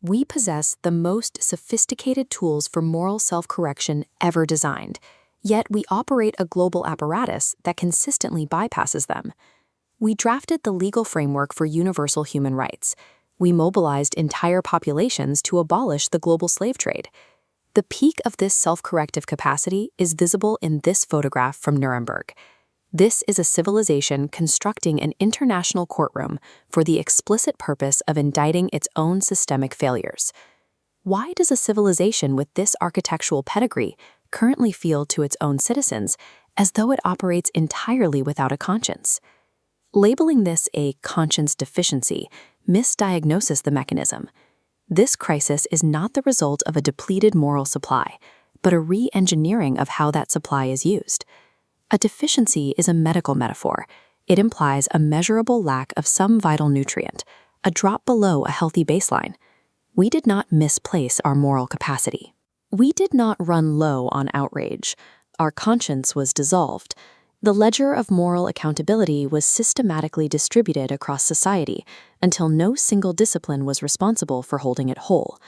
We possess the most sophisticated tools for moral self-correction ever designed, yet we operate a global apparatus that consistently bypasses them. We drafted the legal framework for universal human rights. We mobilized entire populations to abolish the global slave trade. The peak of this self-corrective capacity is visible in this photograph from Nuremberg. This is a civilization constructing an international courtroom for the explicit purpose of indicting its own systemic failures. Why does a civilization with this architectural pedigree currently feel to its own citizens as though it operates entirely without a conscience? Labeling this a conscience deficiency misdiagnoses the mechanism. This crisis is not the result of a depleted moral supply, but a re-engineering of how that supply is used. A deficiency is a medical metaphor. It implies a measurable lack of some vital nutrient, a drop below a healthy baseline. We did not misplace our moral capacity. We did not run low on outrage. Our conscience was dissolved. The ledger of moral accountability was systematically distributed across society until no single discipline was responsible for holding it whole.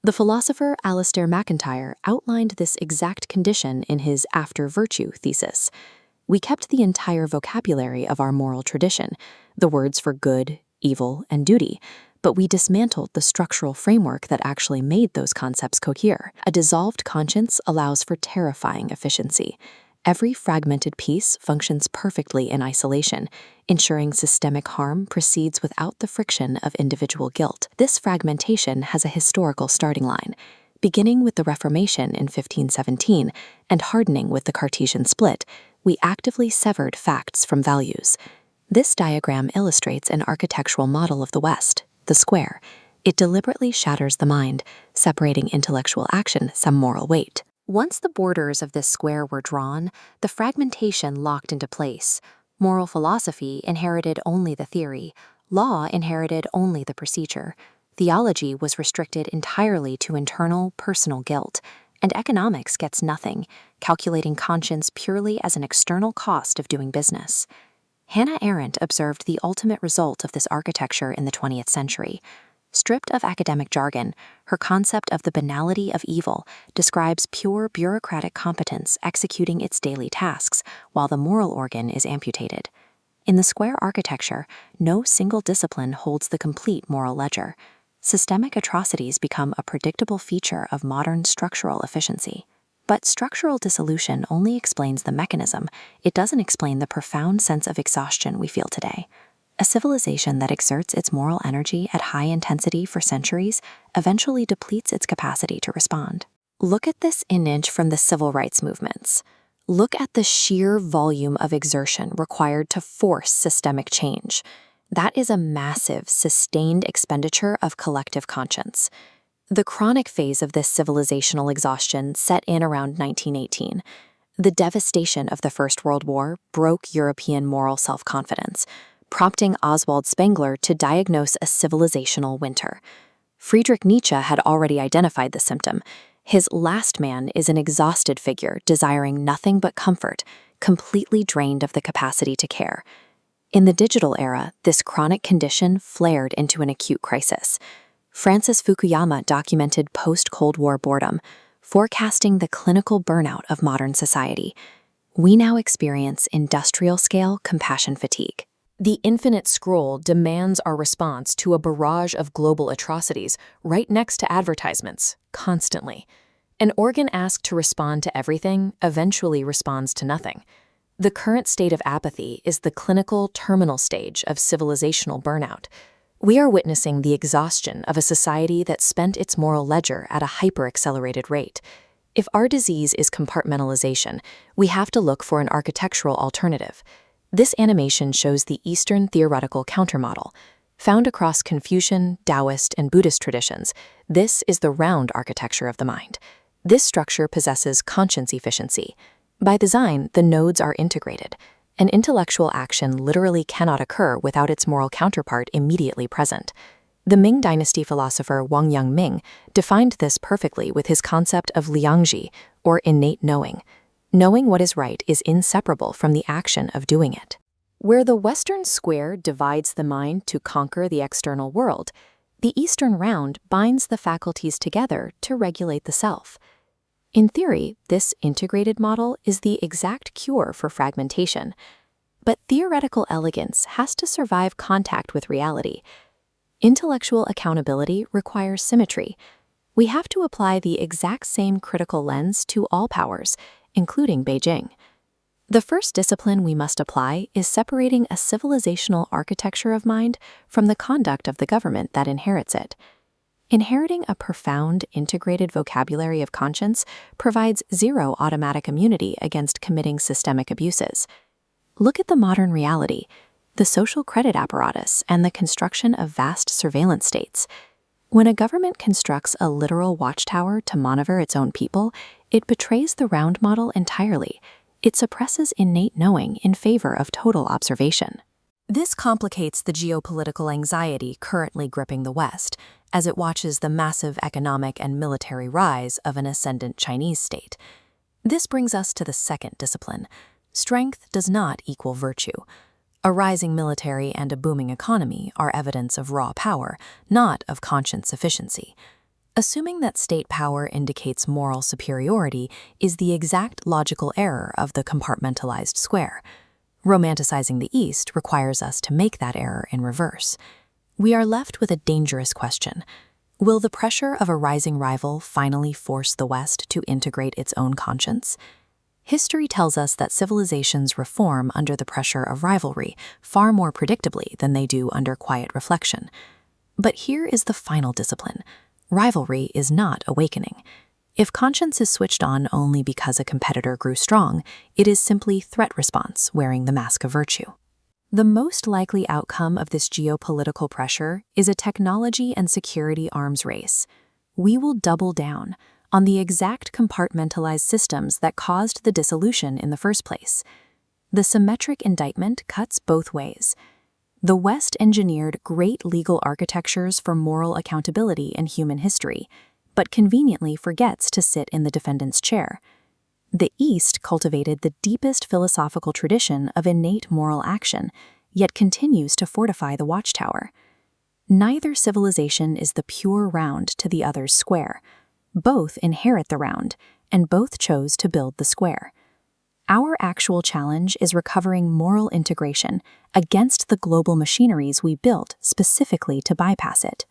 The philosopher Alistair MacIntyre outlined this exact condition in his After Virtue thesis. We kept the entire vocabulary of our moral tradition, the words for good, evil, and duty, but we dismantled the structural framework that actually made those concepts cohere. A dissolved conscience allows for terrifying efficiency. Every fragmented piece functions perfectly in isolation, ensuring systemic harm proceeds without the friction of individual guilt. This fragmentation has a historical starting line, beginning with the Reformation in 1517 and hardening with the Cartesian split. We actively severed facts from values. This diagram illustrates an architectural model of the West, the square. It deliberately shatters the mind, separating intellectual action some moral weight. Once the borders of this square were drawn, the fragmentation locked into place. Moral philosophy inherited only the theory, law inherited only the procedure, theology was restricted entirely to internal, personal guilt, and economics gets nothing, calculating conscience purely as an external cost of doing business. Hannah Arendt observed the ultimate result of this architecture in the 20th century. Stripped of academic jargon, her concept of the banality of evil describes pure bureaucratic competence executing its daily tasks, while the moral organ is amputated. In the square architecture, no single discipline holds the complete moral ledger. Systemic atrocities become a predictable feature of modern structural efficiency. But structural dissolution only explains the mechanism. It doesn't explain the profound sense of exhaustion we feel today. A civilization that exerts its moral energy at high intensity for centuries eventually depletes its capacity to respond. Look at this image from the civil rights movements. Look at the sheer volume of exertion required to force systemic change. That is a massive, sustained expenditure of collective conscience. The chronic phase of this civilizational exhaustion set in around 1918. The devastation of the First World War broke European moral self-confidence, prompting Oswald Spengler to diagnose a civilizational winter. Friedrich Nietzsche had already identified the symptom. His last man is an exhausted figure desiring nothing but comfort, completely drained of the capacity to care. In the digital era, this chronic condition flared into an acute crisis. Francis Fukuyama documented post-Cold War boredom, forecasting the clinical burnout of modern society. We now experience industrial-scale compassion fatigue. The infinite scroll demands our response to a barrage of global atrocities right next to advertisements, constantly. An organ asked to respond to everything eventually responds to nothing. The current state of apathy is the clinical terminal stage of civilizational burnout. We are witnessing the exhaustion of a society that spent its moral ledger at a hyper-accelerated rate. If our disease is compartmentalization, we have to look for an architectural alternative. This animation shows the Eastern theoretical countermodel. Found across Confucian, Taoist, and Buddhist traditions, this is the round architecture of the mind. This structure possesses conscience efficiency. By design, the nodes are integrated. An intellectual action literally cannot occur without its moral counterpart immediately present. The Ming Dynasty philosopher Wang Yangming defined this perfectly with his concept of liangji, or innate knowing. Knowing what is right is inseparable from the action of doing it. Where the Western square divides the mind to conquer the external world, The Eastern Round binds the faculties together to regulate the self. In theory, this integrated model is the exact cure for fragmentation. But theoretical elegance has to survive contact with reality. Intellectual accountability requires symmetry. We have to apply the exact same critical lens to all powers, including Beijing. The first discipline we must apply is separating a civilizational architecture of mind from the conduct of the government that inherits it. Inheriting a profound, integrated vocabulary of conscience provides zero automatic immunity against committing systemic abuses. Look at the modern reality, the social credit apparatus, and the construction of vast surveillance states. When a government constructs a literal watchtower to monitor its own people, it betrays the round model entirely. It suppresses innate knowing in favor of total observation. This complicates the geopolitical anxiety currently gripping the West, as it watches the massive economic and military rise of an ascendant Chinese state. This brings us to the second discipline. Strength does not equal virtue. A rising military and a booming economy are evidence of raw power, not of conscience sufficiency. Assuming that state power indicates moral superiority is the exact logical error of the compartmentalized square. Romanticizing the East requires us to make that error in reverse. We are left with a dangerous question. Will the pressure of a rising rival finally force the West to integrate its own conscience? History tells us that civilizations reform under the pressure of rivalry far more predictably than they do under quiet reflection. But here is the final discipline. Rivalry is not awakening. If conscience is switched on only because a competitor grew strong, it is simply threat response wearing the mask of virtue. The most likely outcome of this geopolitical pressure is a technology and security arms race. We will double down on the exact compartmentalized systems that caused the dissolution in the first place. The symmetric indictment cuts both ways. The West engineered great legal architectures for moral accountability in human history, but conveniently forgets to sit in the defendant's chair. The East cultivated the deepest philosophical tradition of innate moral action, yet continues to fortify the watchtower. Neither civilization is the pure round to the other's square. Both inherit the round, and both chose to build the square. Our actual challenge is recovering moral integration against the global machineries we built specifically to bypass it.